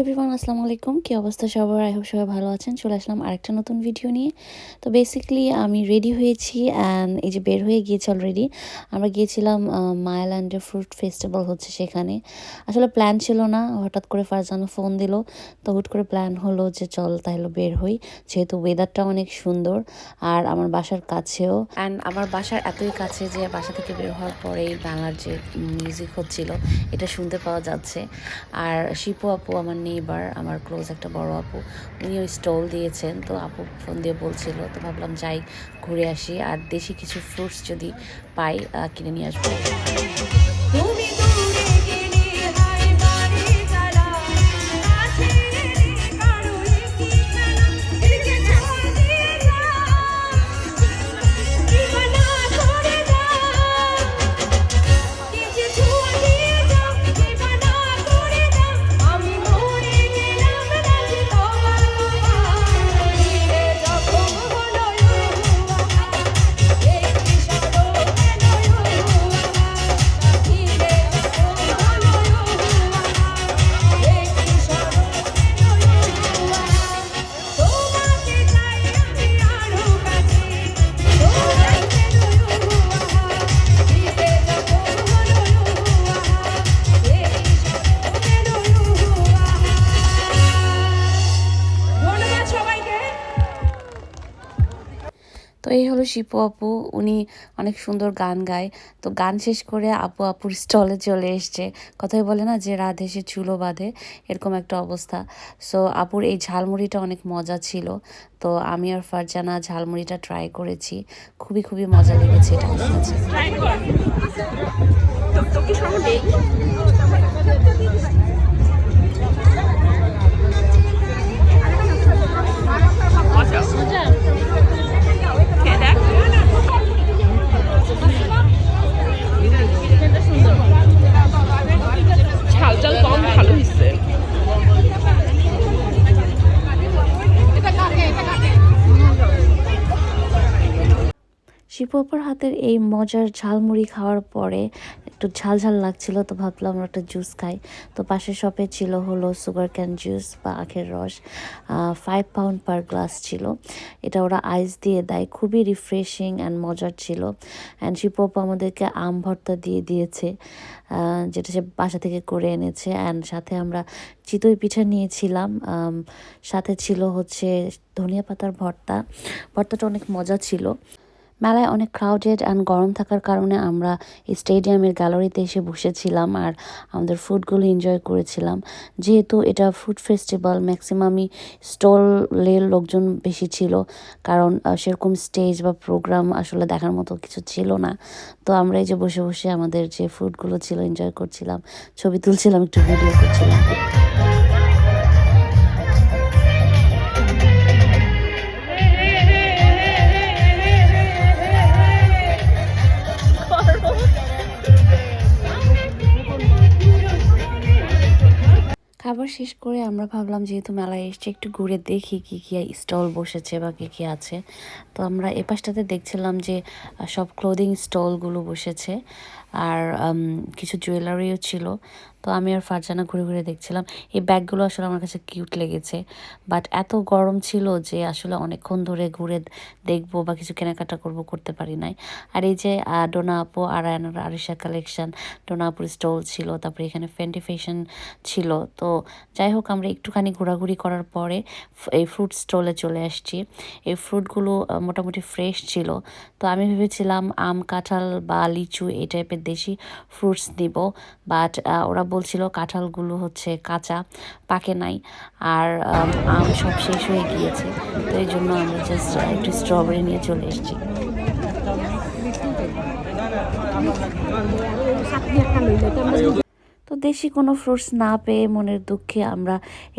Everyone, আসসালামু আলাইকুম। কি অবস্থা সবার? আই হোপ সবাই ভালো আছেন। চলে আসলাম আরেকটা নতুন ভিডিও নিয়ে। তো বেসিক্যালি আমি রেডি হয়েছি অ্যান্ড এই যে বের হয়ে গিয়েছি অলরেডি। আমরা গিয়েছিলাম মায়াল্যান্ডে ফ্রুট ফেস্টিভ্যাল হচ্ছে সেখানে। আসলে প্ল্যান ছিল না, হঠাৎ করে ফারজানা ফোন দিল। তো হুট করে প্ল্যান হলো যে চল তাহলে বের হই, যেহেতু ওয়েদারটা অনেক সুন্দর আর আমার বাসার কাছেও। অ্যান্ড আমার বাসার এতই কাছে যে বাসা থেকে বের হওয়ার পরেই বাংলার যে মিউজিক হচ্ছিল এটা শুনতে পাওয়া যাচ্ছে। আর শিপু আপু আমার নেইবার, আমার ক্লোজ একটা বড় আপু, উনিও স্টল দিয়েছেন। তো আপু ফোন দিয়ে বলছিল, তো ভাবলাম যাই ঘুরে আসি, আর দেশি কিছু ফ্রুটস যদি পাই কিনে নিয়ে আসবো। তো এই হলো শিপু আপু, উনি অনেক সুন্দর গান গায়। তো গান শেষ করে আপুর স্টলে চলে এসছে। কথাই বলে না যে রাত এসে চুলো বাঁধে, এরকম একটা অবস্থা। সো আপুর এই ঝালমুড়িটা অনেক মজা ছিল। তো আমি আর ফারজানা ঝালমুড়িটা ট্রাই করেছি, খুবই খুবই মজা লেগেছে এটা আমার কাছে। শিপু আপুর হাতের এই মজার ঝালমুড়ি খাওয়ার পরে একটু ঝাল ঝাল লাগছিল, তো ভাবলাম আমরা একটা জুস খাই। তো পাশের শপে ছিল হলো সুগার ক্যান জুস বা আখের রস, 5 পাউন্ড পার গ্লাস ছিল। এটা ওরা আইস দিয়ে দেয়, খুবই রিফ্রেশিং অ্যান্ড মজার ছিল। অ্যান্ড শিপু আপু আমাদেরকে আম ভর্তা দিয়ে দিয়েছে, যেটা সে বাসা থেকে করে এনেছে। অ্যান্ড সাথে আমরা চিতই পিঠা নিয়েছিলাম, সাথে ছিল হচ্ছে ধনিয়া পাতার ভর্তা। ভর্তাটা অনেক মজা ছিল। মেলায় অনেক ক্রাউডেড অ্যান্ড গরম থাকার কারণে আমরা এই স্টেডিয়ামের গ্যালারিতে এসে বসেছিলাম আর আমাদের ফুডগুলো এনজয় করেছিলাম। যেহেতু এটা ফুড ফেস্টিভ্যাল, ম্যাক্সিমামই স্টলের লোকজন বেশি ছিল, কারণ সেরকম স্টেজ বা প্রোগ্রাম আসলে দেখার মতো কিছু ছিল না। তো আমরা এই যে বসে বসে আমাদের যে ফুডগুলো ছিল এনজয় করছিলাম, ছবি তুলছিলাম, একটু ভিডিও করছিলাম। খাবার শেষ করে আমরা ভাবলাম যেহেতু মেলায় এসেছি একটু ঘুরে দেখি কী কী স্টল বসেছে বা কী কী আছে। তো আমরা এ পাশটাতে দেখছিলাম যে সব ক্লোদিং স্টলগুলো বসেছে, আর কিছু জুয়েলারিও ছিল। তো আমি আর ফারজানা ঘুরে ঘুরে দেখছিলাম। এই ব্যাগগুলো আসলে আমার কাছে কিউট লেগেছে, বাট এত গরম ছিল যে আসলে অনেকক্ষণ ধরে ঘুরে দেখবো বা কিছু কেনাকাটা করতে পারি নাই। আর এই যে ডোনা আপু আর আরিশা কালেকশন, ডোনা আপুর স্টল ছিল, তারপরে এখানে ফেন্টি ফ্যাশন ছিল। তো যাই হোক, আমরা একটুখানি ঘোরাঘুরি করার পরে এই ফ্রুট স্টলে চলে আসছি। এই ফ্রুটগুলো মোটামুটি ফ্রেশ ছিল। তো আমি ভেবেছিলাম আম, কাঁঠাল বা লিচু এই টাইপের দেশি ফ্রুটস নিব, বাট ওরা বলছিল কাঁঠালগুলো হচ্ছে কাঁচা, পাকে নাই, আর আম সব শেষ হয়ে গিয়েছে। তো এই জন্য আমরা জাস্ট একটু স্ট্রবেরি নিয়ে চলে এসেছি। তো দেশি কোনো ফ্রুটস না পেয়ে মনের দুঃখে আমরা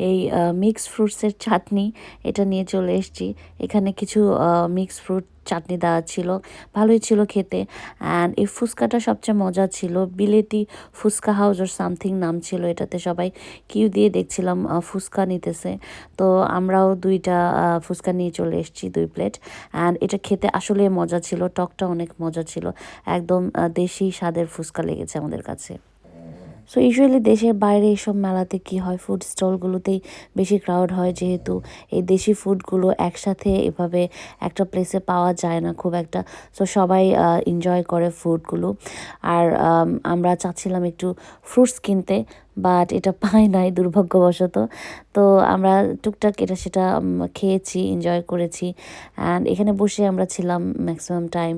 এই মিক্সড ফ্রুটসের চাটনি এটা নিয়ে চলে এসেছি। এখানে কিছু মিক্সড ফ্রুট চাটনি দেওয়া ছিল, ভালোই ছিল খেতে। অ্যান্ড এই ফুচকাটা সবচেয়ে মজা ছিল, বিলেতি ফুচকা হাউস ওর সামথিং নাম ছিল এটাতে। সবাই কিউ দিয়ে দেখছিলাম ফুচকা নিতেছে। তো আমরাও দুইটা ফুচকা নিয়ে চলে এসেছি, 2 প্লেট। অ্যান্ড এটা খেতে আসলে মজা ছিল, টকটা অনেক মজা ছিল, একদম দেশি স্বাদের ফুচকা লেগেছে আমাদের কাছে। সো ইউজুয়ালি দেশের বাইরে এইসব মেলাতে কি হয়, ফুড স্টলগুলোতেই বেশি ক্রাউড হয়, যেহেতু এই দেশি ফুডগুলো একসাথে এভাবে একটা প্লেসে পাওয়া যায় না খুব একটা। সো সবাই এনজয় করে ফুডগুলো। আর আমরা চাচ্ছিলাম একটু ফ্রুটস কিনতে, বাট এটা পাই নাই দুর্ভাগ্যবশত। তো আমরা টুকটাক এটা সেটা খেয়েছি, এনজয় করেছি। অ্যান্ড এখানে বসে আমরা ছিলাম ম্যাক্সিমাম টাইম,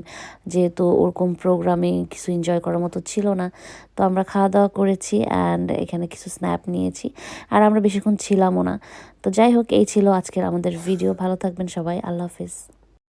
যেহেতু ওরকম প্রোগ্রামে কিছু এনজয় করার মতো ছিল না। তো আমরা খাওয়া দাওয়া করেছি অ্যান্ড এখানে কিছু স্ন্যাপ নিয়েছি। আর আমরা বেশিক্ষণ ছিলামও না। তো যাই হোক, এই ছিল আজকের আমাদের ভিডিও। ভালো থাকবেন সবাই, আল্লাহ হাফিজ।